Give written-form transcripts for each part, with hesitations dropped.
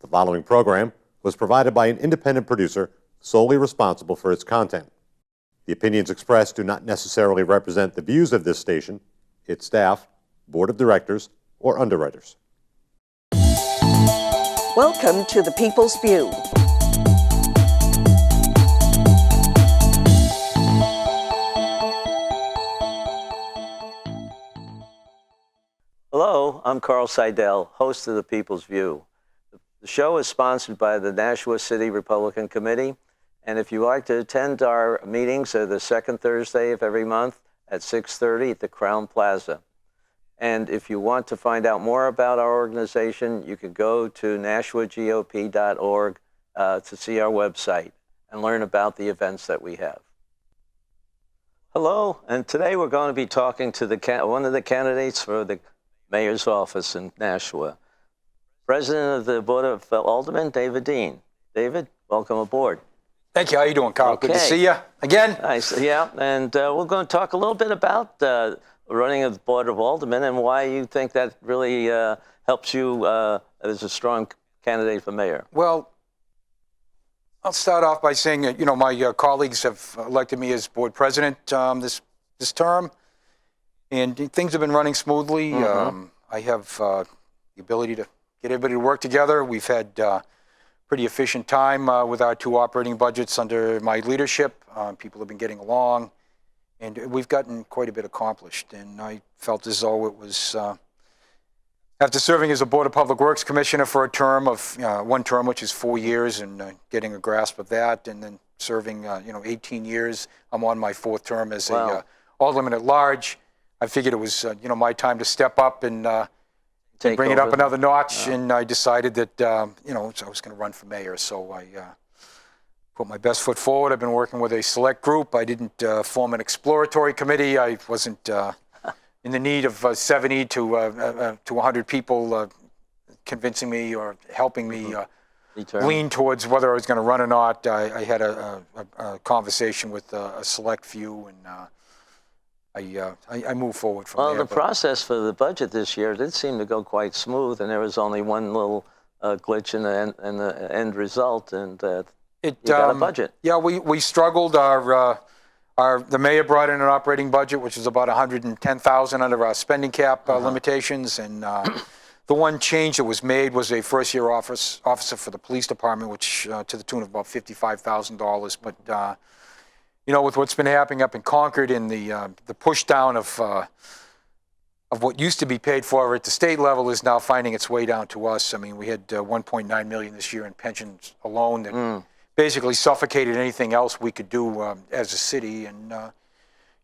The following program was provided by an independent producer solely responsible for its content. The opinions expressed do not necessarily represent the views of this station, its staff, board of directors, or underwriters. Welcome to the People's View. Hello, I'm Carl Seidel, host of the People's View. The show is sponsored by the Nashua City Republican Committee, and if you like to attend our meetings, they're the second Thursday of every month at 6:30 at the Crown Plaza. And if you want to find out more about our organization, you can go to nashuagop.org to see our website and learn about the events that we have. Hello, and today we're going to be talking to one of the candidates for the mayor's office in Nashua, President of the Board of Alderman, David Deane. David, welcome aboard. Thank you. How you doing, Carl? Okay. Good to see you again. Nice. Yeah, and we're going to talk a little bit about running of the Board of Alderman and why you think that really helps you as a strong candidate for mayor. Well, I'll start off by saying, my colleagues have elected me as board president this term, and things have been running smoothly. Mm-hmm. I have the ability to get everybody to work together. We've had pretty efficient time with our two operating budgets under my leadership. People have been getting along, and we've gotten quite a bit accomplished. And I felt as though it was, after serving as a Board of Public Works Commissioner for a term of, one term, which is 4 years, and getting a grasp of that, and then serving, 18 years. I'm on my fourth term as a alderman at large. I figured it was, my time to step up and bring it up another notch, and I decided that, I was going to run for mayor. So I put my best foot forward. I've been working with a select group. I didn't form an exploratory committee. I wasn't in the need of 70 to 100 people convincing me or helping me lean towards whether I was going to run or not. I had a conversation with a select few, and I moved forward from there. Well, the process for the budget this year did seem to go quite smooth, and there was only one little glitch in the end result, and you got a budget. Yeah, we struggled. The mayor brought in an operating budget, which is about $110,000 under our spending cap limitations, and the one change that was made was a first-year officer for the police department, which to the tune of about $55,000, but. With what's been happening up in Concord and the push down of what used to be paid for at the state level is now finding its way down to us. I mean, we had $1.9 million this year in pensions alone that basically suffocated anything else we could do as a city. And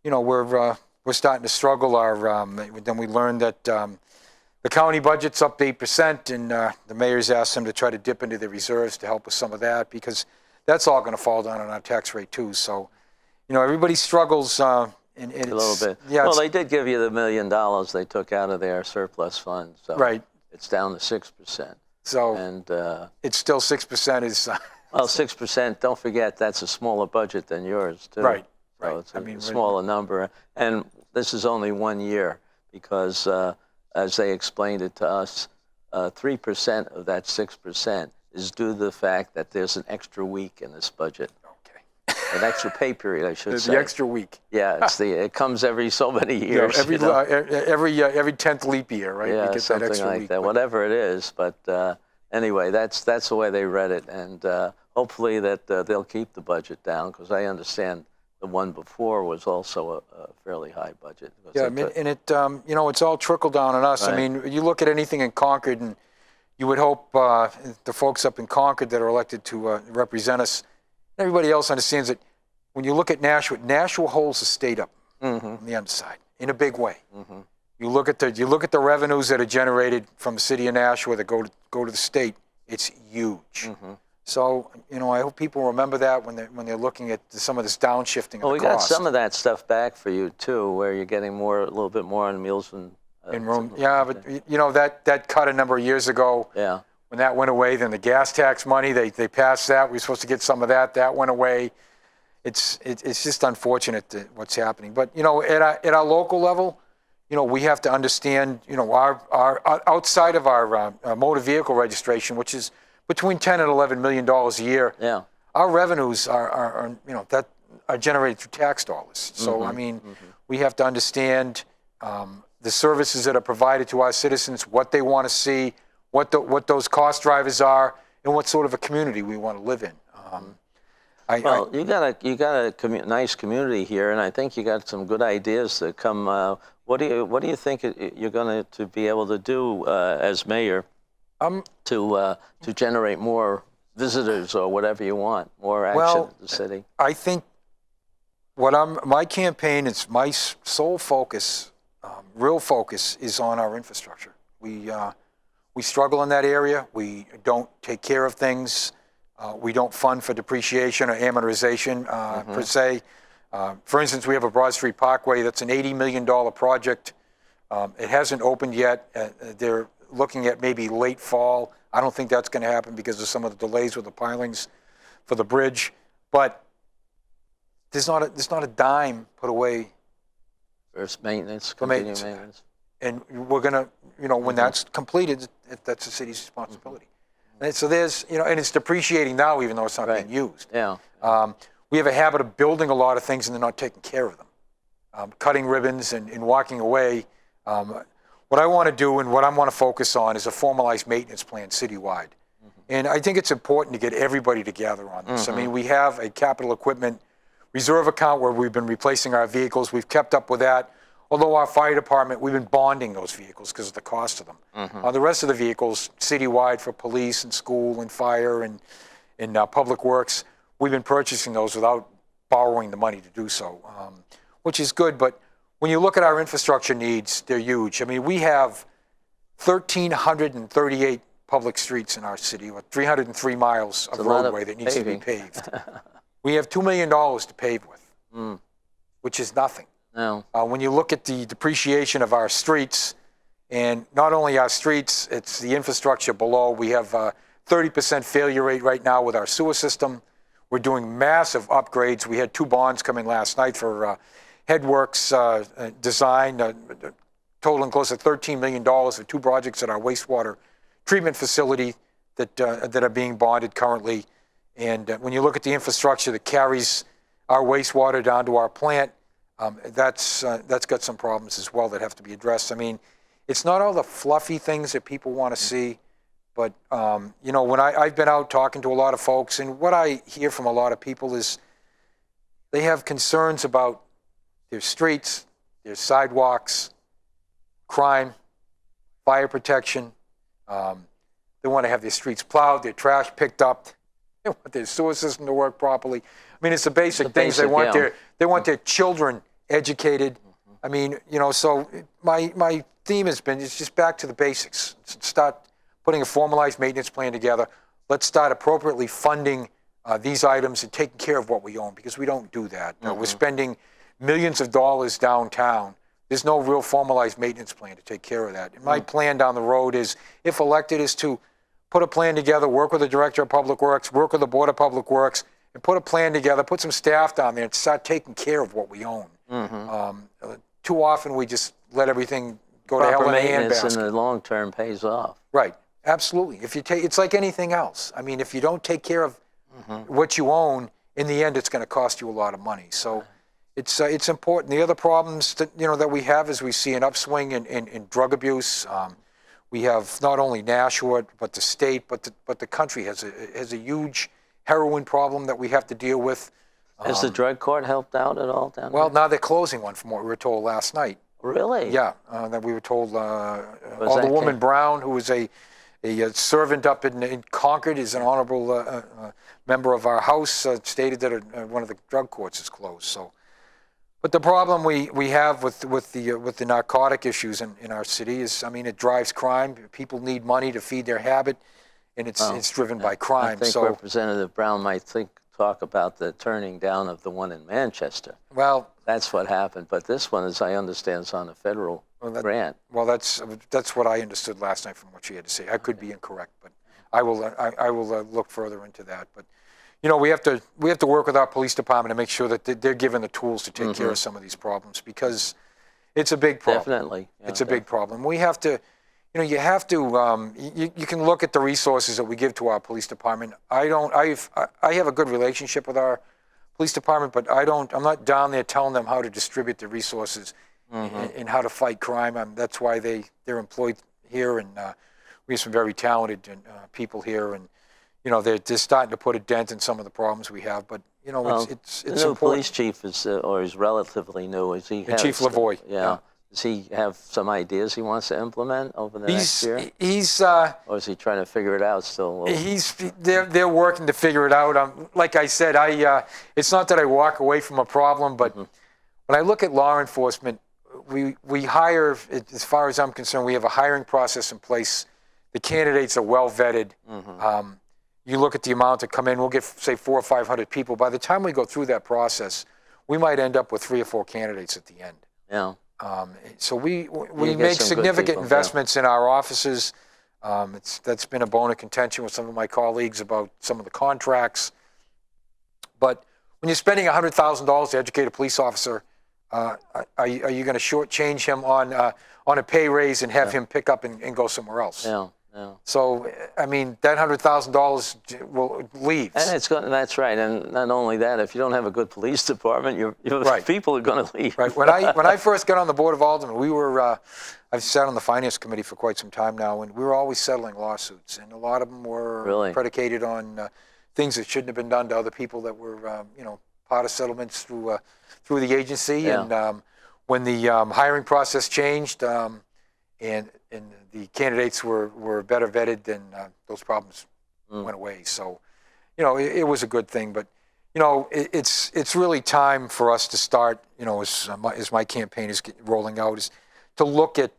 we're starting to struggle. Then we learned that the county budget's up 8%, and the mayor's asked them to try to dip into the reserves to help with some of that, because that's all going to fall down on our tax rate too. So. Everybody struggles and a little bit. Yeah, well, they did give you the $1 million they took out of their surplus fund, so right. It's down to 6%. So, and it's still 6% is. Well, 6%. Don't forget that's a smaller budget than yours too. Right. So right. it's a smaller number, and this is only 1 year because, as they explained it to us, 3% of that 6% is due to the fact that there's an extra week in this budget. An extra pay period, I should say. The extra week. Yeah, it comes every so many years. Every 10th leap year, right? Yeah, we get something that extra like week, that. Whatever it is, but anyway, that's the way they read it, and hopefully that they'll keep the budget down, because I understand the one before was also a fairly high budget. Yeah, and it's all trickled down on us. Right. I mean, you look at anything in Concord, and you would hope the folks up in Concord that are elected to represent us. Everybody else understands that when you look at Nashua holds the state up on the underside in a big way. Mm-hmm. You look at the revenues that are generated from the city of Nashua that go to the state. It's huge. Mm-hmm. So I hope people remember that when they're looking at some of this downshifting of the cost. Well, we got some of that stuff back for you too, where you're getting a little bit more on meals and in room. Yeah, but that cut a number of years ago. Yeah. When that went away, then the gas tax money, they passed that. We were supposed to get some of that. That went away. It's just unfortunate what's happening. But, at our local level, we have to understand, our outside of our motor vehicle registration, which is between 10 and 11 million dollars a year. Yeah. Our revenues are that are generated through tax dollars. So I mean, we have to understand the services that are provided to our citizens, what they want to see, what those cost drivers are, and what sort of a community we want to live in. Well, you got a nice community here, and I think you got some good ideas that come. What do you think you're going to be able to do as mayor to generate more visitors or whatever you want, more action in the city? I think my campaign is my sole focus, real focus is on our infrastructure. We struggle in that area. We don't take care of things. We don't fund for depreciation or amortization per se. For instance, we have a Broad Street Parkway that's an $80 million project. It hasn't opened yet. They're looking at maybe late fall. I don't think that's going to happen because of some of the delays with the pilings for the bridge. But there's not a dime put away for maintenance, maintenance. And we're going to, when that's completed, that's the city's responsibility. And so there's, and it's depreciating now, even though it's not being used. Yeah. We have a habit of building a lot of things and then not taking care of them, cutting ribbons and walking away. What I want to do and what I want to focus on is a formalized maintenance plan citywide. And I think it's important to get everybody together on this. I mean, we have a capital equipment reserve account where we've been replacing our vehicles. We've kept up with that. Although our fire department, we've been bonding those vehicles because of the cost of them. The rest of the vehicles, citywide for police and school and fire and public works, we've been purchasing those without borrowing the money to do so, which is good. But when you look at our infrastructure needs, they're huge. I mean, we have 1,338 public streets in our city, with 303 miles of roadway that needs to be paved. We have $2 million to pave with, which is nothing. No. When you look at the depreciation of our streets, and not only our streets, it's the infrastructure below. We have a 30% failure rate right now with our sewer system. We're doing massive upgrades. We had 2 bonds come in last night for headworks design, totaling close to $13 million for 2 projects at our wastewater treatment facility that are being bonded currently. And when you look at the infrastructure that carries our wastewater down to our plant, that's got some problems as well that have to be addressed. I mean, it's not all the fluffy things that people want to see, but when I've been out talking to a lot of folks, and what I hear from a lot of people is they have concerns about their streets, their sidewalks, crime, fire protection. They want to have their streets plowed, their trash picked up. They want their sewer system to work properly. I mean, it's the basic things. They want their children educated. I mean, so my theme has been, it's just back to the basics. Start putting a formalized maintenance plan together. Let's start appropriately funding these items and taking care of what we own, because we don't do that. We're spending millions of dollars downtown. There's no real formalized maintenance plan to take care of that. And my plan down the road is, if elected, is to put a plan together, work with the Director of Public Works, work with the Board of Public Works, and put a plan together, put some staff down there and start taking care of what we own. Too often we just let everything go to hell in a handbasket. Maintenance in the long term pays off. Right, absolutely. If you it's like anything else. I mean, if you don't take care of what you own, in the end, it's going to cost you a lot of money. So it's important. The other problems that we have is we see an upswing in drug abuse. We have not only Nashua, but the state, but the country has a huge heroin problem that we have to deal with. Has the drug court helped out at all down Well, there? now they're closing one, from what we were told last night. Really? Yeah, that we were told. Alderwoman Brown, who was a servant up in Concord, is an honorable member of our House, stated that one of the drug courts is closed. So, but the problem we have with the narcotic issues in our city is, I mean, it drives crime. People need money to feed their habit, and it's driven by crime. I think Representative Brown might talk about the turning down of the one in Manchester. Well, that's what happened. But this one, as I understand, is on a federal grant. Well, that's what I understood last night from what she had to say. I could be incorrect, but I will look further into that. But we have to work with our police department to make sure that they're given the tools to take care of some of these problems, because it's a big problem. Definitely. It's a big problem. We have to, you have to, you can look at the resources that we give to our police department. I have a good relationship with our police department, but I'm not down there telling them how to distribute the resources and how to fight crime. That's why they're employed here, and we have some very talented people here, and they're starting to put a dent in some of the problems we have. But it's the new important. police chief is relatively new. Is he? Chief Lavoie. Yeah. Does he have some ideas he wants to implement over the next year? Or is he trying to figure it out still? They're working to figure it out. Like I said, it's not that I walk away from a problem, but when I look at law enforcement, we hire, as far as I'm concerned, we have a hiring process in place. The candidates are well vetted. You look at the amount that come in, we'll get, say, 400 or 500 people. By the time we go through that process, we might end up with 3 or 4 candidates at the end. Yeah. So we make significant investments in our offices. That's been a bone of contention with some of my colleagues about some of the contracts. But when you're spending $100,000 to educate a police officer, are you going to shortchange him on a pay raise and have him pick up and go somewhere else? Yeah. Yeah. So, I mean, that $100,000 will leave. And that's right. And not only that, if you don't have a good police department, your right. people are going to leave. Right. When I first got on the Board of Alderman, I've sat on the Finance Committee for quite some time now, and we were always settling lawsuits. And a lot of them were predicated on things that shouldn't have been done to other people that were, part of settlements through the agency. Yeah. And when the hiring process changed, and the candidates were better vetted, then those problems went away. So, it was a good thing. But, it's really time for us to start, as my campaign is rolling out, is to look at,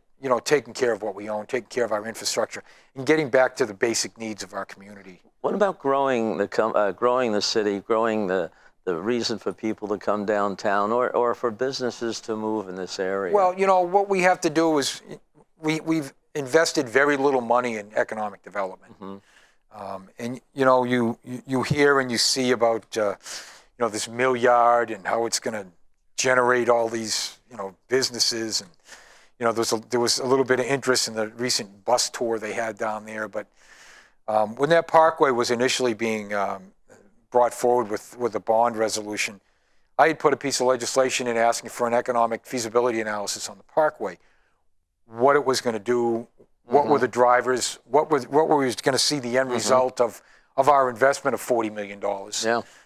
taking care of what we own, taking care of our infrastructure, and getting back to the basic needs of our community. What about growing the city, growing the reason for people to come downtown, or for businesses to move in this area? Well, what we have to do is we've invested very little money in economic development. And, you hear and you see about, this mill yard and how it's going to generate all these, businesses. And, there was a little bit of interest in the recent bus tour they had down there. But when that parkway was initially being brought forward with a bond resolution, I had put a piece of legislation in asking for an economic feasibility analysis on the parkway. What it was going to do, what were the drivers, what were we going to see the end result of our investment of $40 million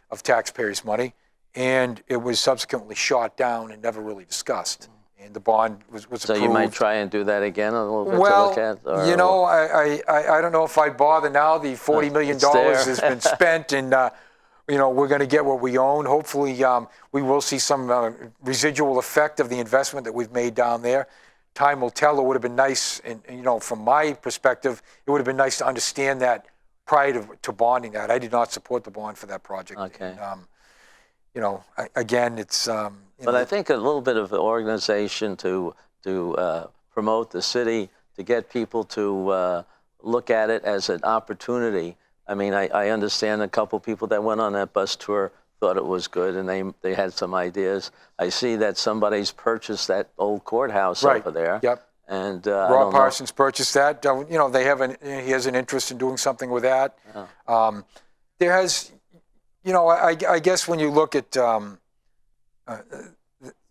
of taxpayers' money, and it was subsequently shot down and never really discussed. And the bond was approved. So you might try and do that again a little bit well, to look at? I don't know if I'd bother now. The $40 million has been spent, and we're going to get what we own. Hopefully, we will see some residual effect of the investment that we've made down there. Time will tell. It would have been nice, and from my perspective, it would have been nice to understand that prior to bonding that. I did not support the bond for that project. Okay. And, again, it's. But I think a little bit of organization to promote the city, to get people to look at it as an opportunity. I mean, I understand a couple people that went on that bus tour thought it was good, and they had some ideas. I see that somebody's purchased that old courthouse over there. Yep. And Rob Parsons purchased that. He has an interest in doing something with that. Yeah. There has, I guess when you look at the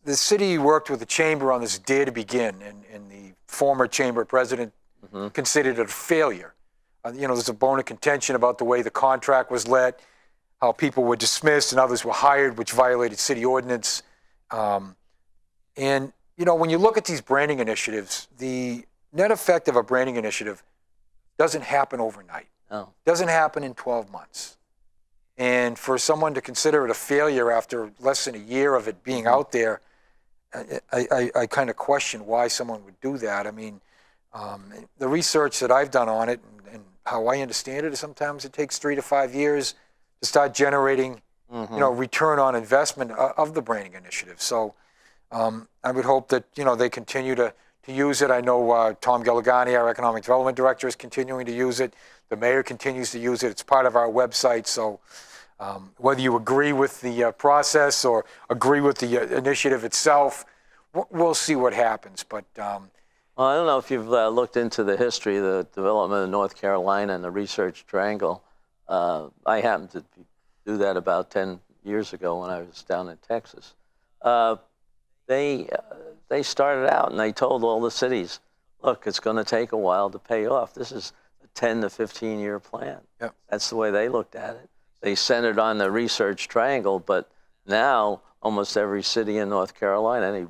city worked with the chamber on this Dare to Begin, and the former chamber president considered it a failure. There's a bone of contention about the way the contract was let, how people were dismissed and others were hired, which violated city ordinance. And, when you look at these branding initiatives, the net effect of a branding initiative doesn't happen overnight. Oh. Doesn't happen in 12 months. And for someone to consider it a failure after less than a year of it being out there, I kind of question why someone would do that. I mean, the research that I've done on it and how I understand it is sometimes it takes 3 to 5 years to start generating, return on investment of the branding initiative. So I would hope that, they continue to use it. I know Tom Galligani, our economic development director, is continuing to use it. The mayor continues to use it. It's part of our website. So whether you agree with the process or agree with the initiative itself, we'll see what happens. But, Well, I don't know if you've looked into the history of the development of North Carolina and the Research Triangle. I happened to do that about 10 years ago when I was down in Texas. They started out and they told all the cities, look, it's going to take a while to pay off. This is a 10 to 15-year plan. Yep. That's the way they looked at it. They centered on the Research Triangle, but now almost every city in North Carolina, any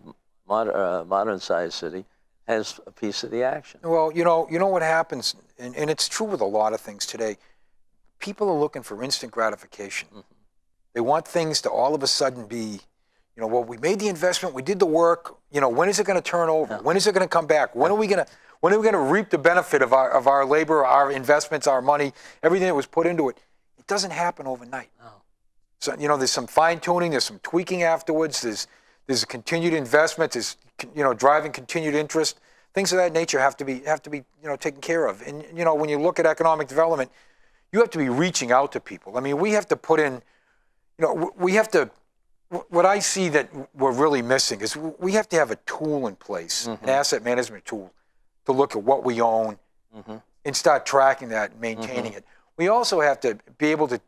modern-sized city, has a piece of the action. Well, you know what happens, and it's true with a lot of things today. People are looking for instant gratification. Mm-hmm. They want things to all of a sudden be, well, we made the investment, we did the work. When is it going to turn over? Yeah. When is it going to come back? When are we going to reap the benefit of our labor, our investments, our money, everything that was put into it? It doesn't happen overnight. No. So there's some fine tuning, there's some tweaking afterwards. There's a continued investment. There's driving continued interest. Things of that nature have to be taken care of. And when you look at economic development, you have to be reaching out to people. I mean, we have to put in, we have to. What I see that we're really missing is we have to have a tool in place, mm-hmm. an asset management tool, to look at what we own mm-hmm. and start tracking that and maintaining mm-hmm. it. We also have to be able to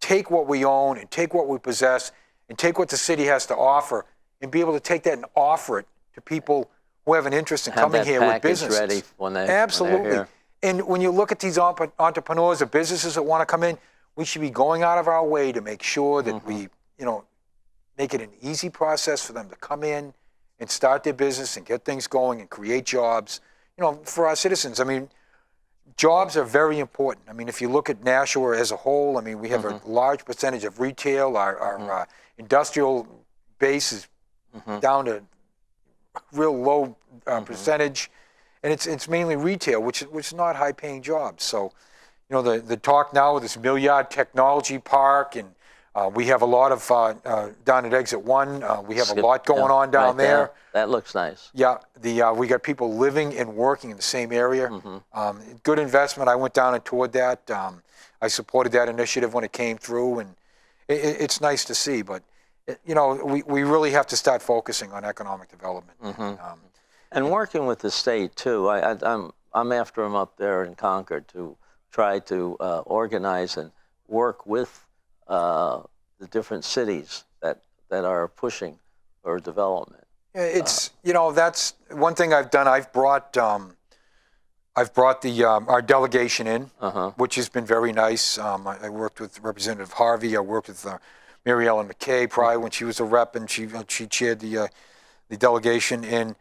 take what we own and take what we possess and take what the city has to offer and be able to take that and offer it to people who have an interest in coming here with businesses. Ready when Absolutely. When they're here. And when you look at these entrepreneurs or businesses that want to come in, we should be going out of our way to make sure that mm-hmm. we, make it an easy process for them to come in and start their business and get things going and create jobs, for our citizens. I mean, jobs are very important. I mean, if you look at Nashua as a whole, I mean, we have mm-hmm. a large percentage of retail. Our mm-hmm. Industrial base is mm-hmm. down to real low mm-hmm. percentage, and it's mainly retail, which is not high-paying jobs. So, the talk now with this Milliard Technology Park, and we have a lot of down at Exit 1. We have a lot going on down there. That looks nice. Yeah, we got people living and working in the same area. Mm-hmm. Good investment. I went down and toured that. I supported that initiative when it came through, and it's nice to see. But we really have to start focusing on economic development. Mm-hmm. And working with the state too. I'm after them up there in Concord to try to organize and work with the different cities that are pushing for development. It's that's one thing I've done. I've brought the our delegation in, uh-huh. which has been very nice. I worked with Representative Harvey. I worked with Mary Ellen McKay prior when she was a rep, and she chaired the delegation. And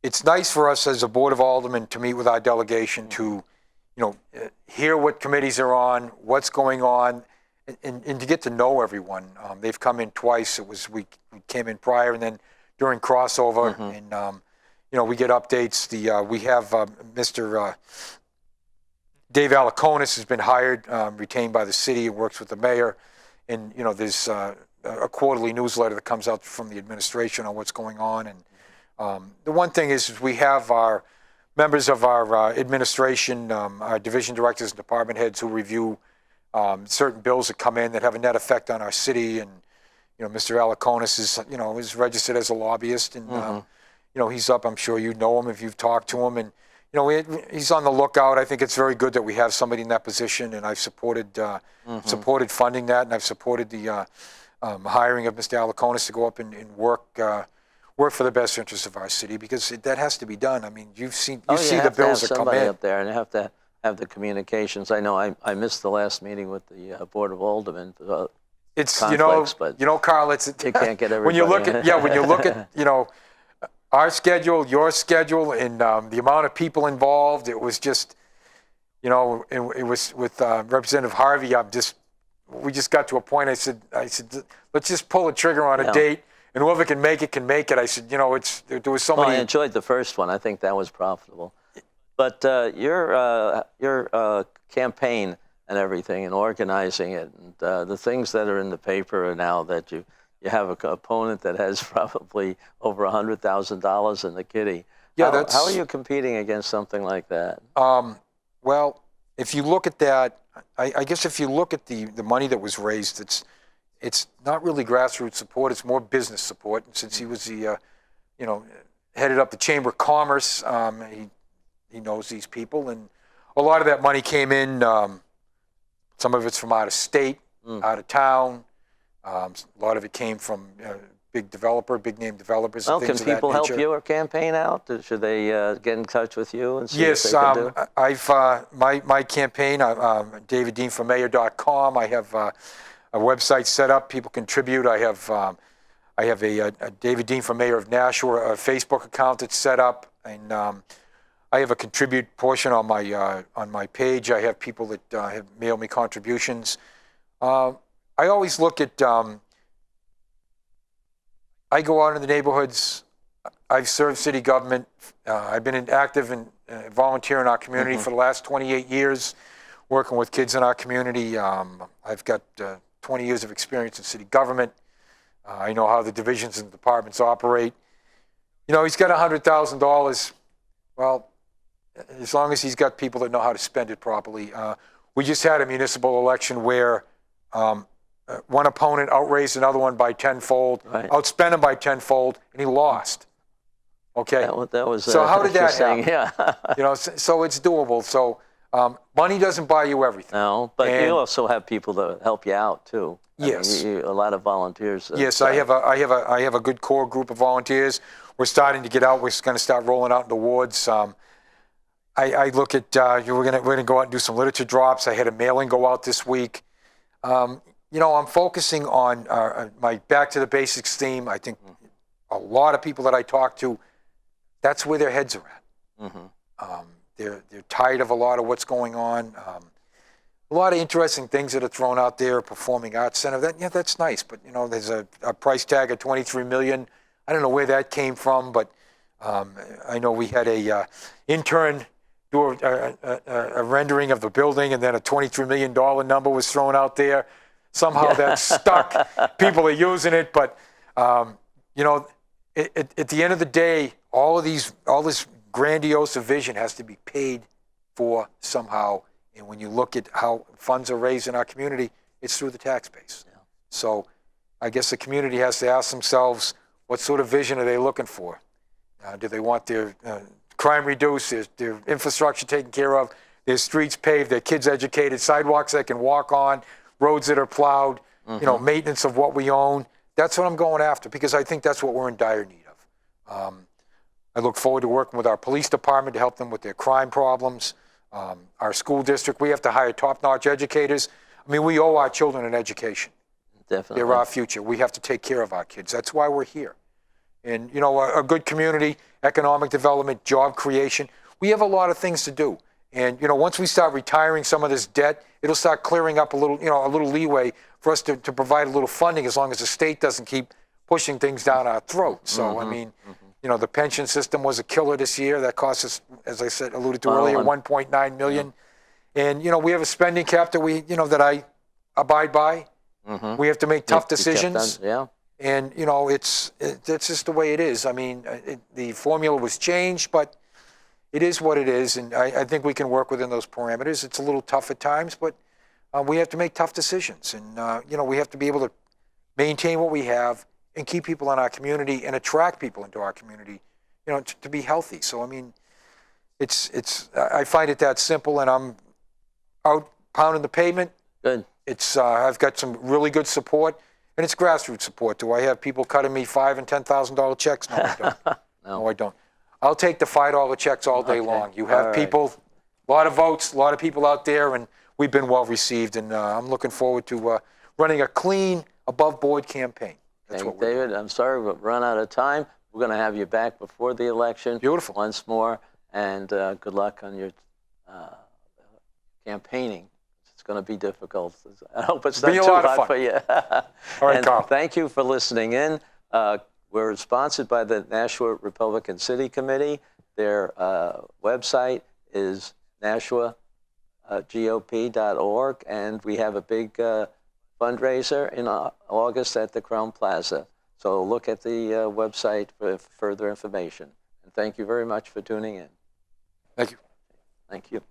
it's nice for us as a Board of Aldermen to meet with our delegation to, hear what committees are on, what's going on. And to get to know everyone. They've come in twice. We came in prior and then during crossover, mm-hmm. and we get updates. We have Mr. Dave Alaconis has been hired, retained by the city, and works with the mayor. And there's a quarterly newsletter that comes out from the administration on what's going on. And the one thing is we have our members of our administration, our division directors and department heads who review certain bills that come in that have a net effect on our city, and Mr. Alaconis is registered as a lobbyist, and mm-hmm. He's up. I'm sure you know him if you've talked to him, and he's on the lookout. I think it's very good that we have somebody in that position, and I've supported mm-hmm. supported funding that, and I've supported the hiring of Mr. Alaconis to go up and work for the best interests of our city, because that has to be done. I mean, you see the bills that come in up there, and you have to have the communications. I know I missed the last meeting with the Board of Aldermen. It's conflicts, but Carl. It's you can't get everybody. when you look at our schedule, your schedule, and the amount of people involved. It was just it was with Representative Harvey. We just got to a point. I said let's just pull the trigger on a date, and whoever can make it can make it. I said there was so many. I enjoyed the first one. I think that was profitable. But your campaign and everything and organizing it, and the things that are in the paper are now that you have an opponent that has probably over $100,000 in the kitty. Yeah, how are you competing against something like that? Well, if you look at that, I guess if you look at the money that was raised, it's not really grassroots support. It's more business support. And since he was the headed up the Chamber of Commerce. He knows these people, and a lot of that money came in. Some of it's from out of state, out of town. A lot of it came from big name developers. Well, and can things of that people help nature. your campaign out? Should they get in touch with you and see Yes, what they can do? I've my campaign, DavidDeaneForMayor.com. I have a website set up. People contribute. I have a David Deane for Mayor of Nashua a Facebook account that's set up, and I have a contribute portion on my page. I have people that have mailed me contributions. I always look at. I go out in the neighborhoods. I've served city government. I've been active and volunteer in our community for the last 28 years, working with kids in our community. I've got 20 years of experience in city government. I know how the divisions and departments operate. You know, he's got $100,000. Well, as long as he's got people that know how to spend it properly. We just had a municipal election where one opponent outraised another one by tenfold, outspent him by tenfold, and he lost. Okay. That was so how did that happen? Yeah. You know, so it's doable. So money doesn't buy you everything. No, but you also have people that help you out too. Yes. I mean, a lot of volunteers. Yes, I have a good core group of volunteers. We're starting to get out. We're going to start rolling out in the wards. I look at we're gonna go out and do some literature drops. I had a mailing go out this week. You know, I'm focusing on my back to the basics theme. I think a lot of people that I talk to, that's where their heads are at. They're tired of a lot of what's going on. A lot of interesting things that are thrown out there. Performing Arts Center. That's nice, but you know, there's a price tag of $23 million. I don't know where that came from, but I know we had a intern do a rendering of the building, and then a $23 million number was thrown out there. Somehow that stuck. People are using it, but you know, at the end of the day, all this grandiose vision has to be paid for somehow. And when you look at how funds are raised in our community, it's through the tax base. Yeah. So I guess the community has to ask themselves, what sort of vision are they looking for? Do they want their crime reduced, their infrastructure taken care of, their streets paved, their kids educated, sidewalks they can walk on, roads that are plowed, you know, maintenance of what we own? That's what I'm going after, because I think that's what we're in dire need of. I look forward to working with our police department to help them with their crime problems. Our school district, we have to hire top-notch educators. I mean, we owe our children an education. Definitely. They're our future. We have to take care of our kids. That's why we're here. And, you know, a good community, economic development, job creation, we have a lot of things to do. And, you know, once we start retiring some of this debt, it'll start clearing up a little leeway for us to provide a little funding, as long as the state doesn't keep pushing things down our throat. So, I mean, you know, the pension system was a killer this year. That cost us, as I said, alluded to earlier, $1.9 million. And, you know, we have a spending cap that that I abide by. We have to make tough decisions. And, you know, it's just the way it is. I mean, the formula was changed, but it is what it is. And I think we can work within those parameters. It's a little tough at times, but we have to make tough decisions. And, you know, we have to be able to maintain what we have and keep people in our community and attract people into our community, you know, to be healthy. So, I mean, I find it that simple, and I'm out pounding the pavement. Good. I've got some really good support, and it's grassroots support. Do I have people cutting me $5,000 and $10,000 checks? No, I don't. No, I don't. I'll take the $5 checks all day long. You have people, a lot of votes, a lot of people out there, and we've been well received. And I'm looking forward to running a clean, above-board campaign. That's what we're David, I'm sorry we've run out of time. We're going to have you back before the election. Beautiful. Once more, and good luck on your campaigning. It's going to be difficult. I hope it's not too hot for you. All right, Carl. Thank you for listening in. We're sponsored by the Nashua Republican City Committee. Their website is nashuagop.org, and we have a big fundraiser in August at the Crown Plaza. So look at the website for further information. And thank you very much for tuning in. Thank you. Thank you.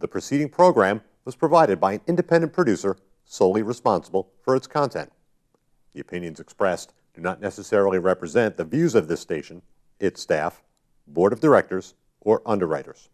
The preceding program was provided by an independent producer solely responsible for its content. The opinions expressed do not necessarily represent the views of this station, its staff, board of directors, or underwriters.